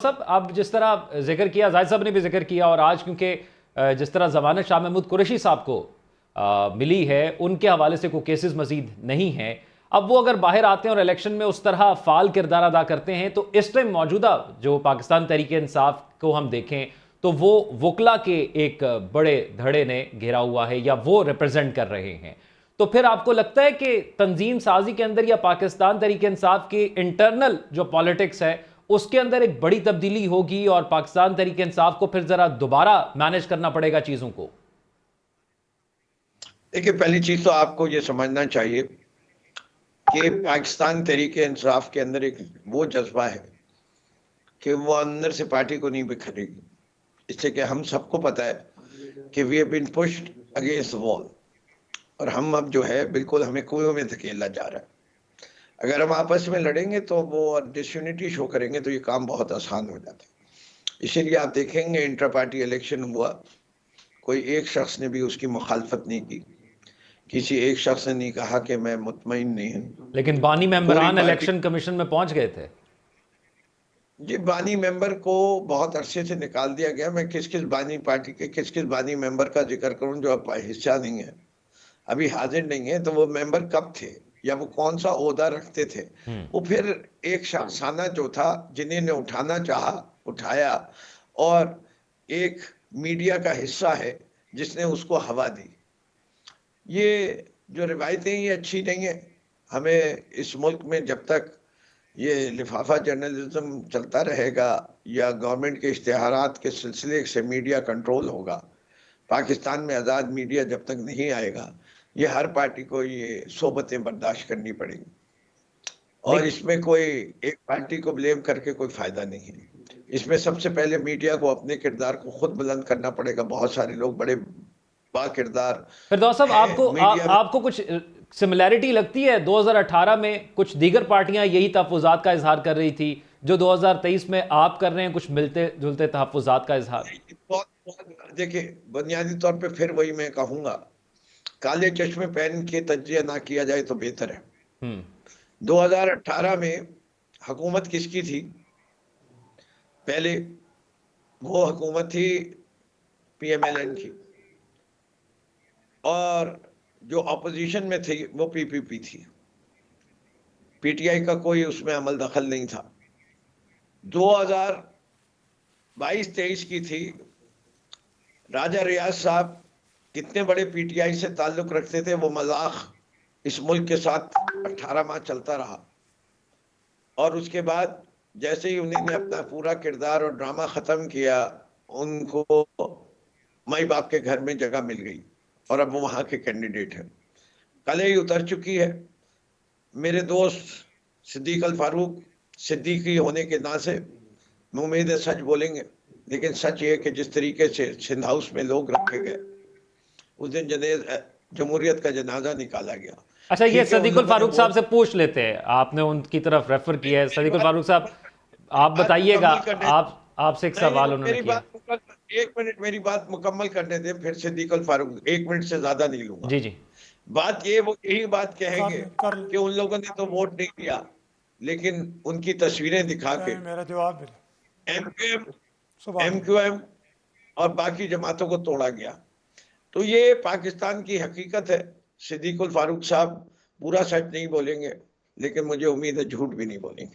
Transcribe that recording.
सब अब जिस तरह जिक्र किया, जाहिद साहब ने भी जिक्र किया, और आज क्योंकि जिस तरह जमानत शाह महमूद कुरैशी साहब को मिली है, उनके हवाले से कोई केसेस मजीद नहीं हैं। अब वो अगर बाहर आते हैं और इलेक्शन में उस तरह फाल किरदार अदा करते हैं, तो इस टाइम मौजूदा जो पाकिस्तान तहरीक इंसाफ को हम देखें तो वो वकला के एक बड़े धड़े ने घेरा हुआ है या वो रिप्रेजेंट कर रहे हैं। तो फिर आपको लगता है कि तंजीम साजी के अंदर या पाकिस्तान तहरीक इंसाफ की इंटरनल जो पॉलिटिक्स है उसके अंदर एक बड़ी तब्दीली होगी और पाकिस्तान तहरीक इंसाफ को फिर जरा दोबारा मैनेज करना पड़ेगा चीजों को? देखिए, पहली चीज तो आपको ये समझना चाहिए कि पाकिस्तान तहरीक इंसाफ के अंदर एक वो जज्बा है कि वो अंदर से पार्टी को नहीं बिखरेगी। इससे कि हम सबको पता है कि we have been pushed against the wall और हम अब जो है बिल्कुल हमें कुएं में धकेला जा रहा है। अगर हम आपस में लड़ेंगे तो वो डिसयूनिटी शो करेंगे तो ये काम बहुत आसान हो जाता है। इसीलिए आप देखेंगे इंटर पार्टी इलेक्शन हुआ, कोई एक शख्स ने भी उसकी मुखालफत नहीं की, किसी एक शख्स ने नहीं कहा कि मैं मुतमईन नहीं हूं। लेकिन बानी मेंबरान इलेक्शन कमीशन में पहुंच गए थे। जी, बानी मेंबर को बहुत अरसे से निकाल दिया गया। मैं किस किस बानी पार्टी के किस किस बानी मेंबर का जिक्र करूं जो अब हिस्सा नहीं है, अभी हाजिर नहीं है, तो वो मेंबर कब थे या वो कौन सा ओहदा रखते थे। वो फिर एक शख्साना जो था जिन्हें ने उठाना चाहा उठाया, और एक मीडिया का हिस्सा है जिसने उसको हवा दी। ये जो रिवायतें ये अच्छी नहीं है। हमें इस मुल्क में जब तक ये लिफाफा जर्नलिज्म चलता रहेगा या गवर्नमेंट के इश्तिहारात के सिलसिले से मीडिया कंट्रोल होगा, पाकिस्तान में आज़ाद मीडिया जब तक नहीं आएगा, ये हर पार्टी को ये सोबतें बर्दाश्त करनी पड़ेंगी। और इसमें कोई एक पार्टी को ब्लेम करके कोई फायदा नहीं है। इसमें सबसे पहले मीडिया को अपने किरदार को खुद बुलंद करना पड़ेगा। बहुत सारे लोग बड़े बाकिरदार फिरदौस साहब, आपको कुछ सिमिलैरिटी लगती है 2018 में कुछ दीगर पार्टियां यही तहफ़्फ़ुज़ात का इजहार कर रही थी जो 2023 में आप कर रहे हैं, कुछ मिलते जुलते तहफ़्फ़ुज़ात का इजहार? देखिए, बुनियादी तौर पे फिर वही मैं कहूंगा, काले चश्मे पहन के तज्जिया ना किया जाए तो बेहतर है। 2018 में हुकूमत किसकी थी? पहले वो हुकूमत थी PMLN की, और जो अपोजिशन में थी वो PPP थी। PTI का कोई उसमें अमल दखल नहीं था। 2022-23 की थी, राजा रियाज साहब कितने बड़े PTI से ताल्लुक रखते थे, वो मजाक इस मुल्क के साथ 18 माह चलता रहा। और उसके बाद जैसे ही उन्होंने अपना पूरा किरदार और ड्रामा खत्म किया, उनको माई बाप के घर में जगह मिल गई और अब वो वहां के कैंडिडेट हैं। कल ही उतर चुकी है। मेरे दोस्त सिद्दीक अल फारूक सिद्दीकी होने के ना से मैं उम्मीद है सच बोलेंगे, लेकिन सच ये कि जिस तरीके से सिंध हाउस में लोग रखे गए, उस दिन जमहूरियत का जनाजा निकाला गया। अच्छा, ये सदीकुल फारूक साहब से पूछ लेते हैं, आपने उनकी तरफ रेफर किया है। सदीकुल फारूक साहब, आप बताइएगा, आपसे एक सवाल उन्होंने किया। एक मिनट मेरी बात मुकम्मल करने दें, फिर सिद्दीकुल फारूक, 1 मिनट से ज्यादा नहीं लूंगा। जी जी। बात ये, वो यही बात कहेंगे कि उन लोगों ने तो वोट नहीं दिया, लेकिन उनकी तस्वीरें दिखा के मेरा जवाब MQM और बाकी जमातों को तोड़ा गया। तो ये पाकिस्तान की हकीकत है। सिद्दीकुल फारूक साहब पूरा सच नहीं बोलेंगे, लेकिन मुझे उम्मीद है झूठ भी नहीं बोलेंगे।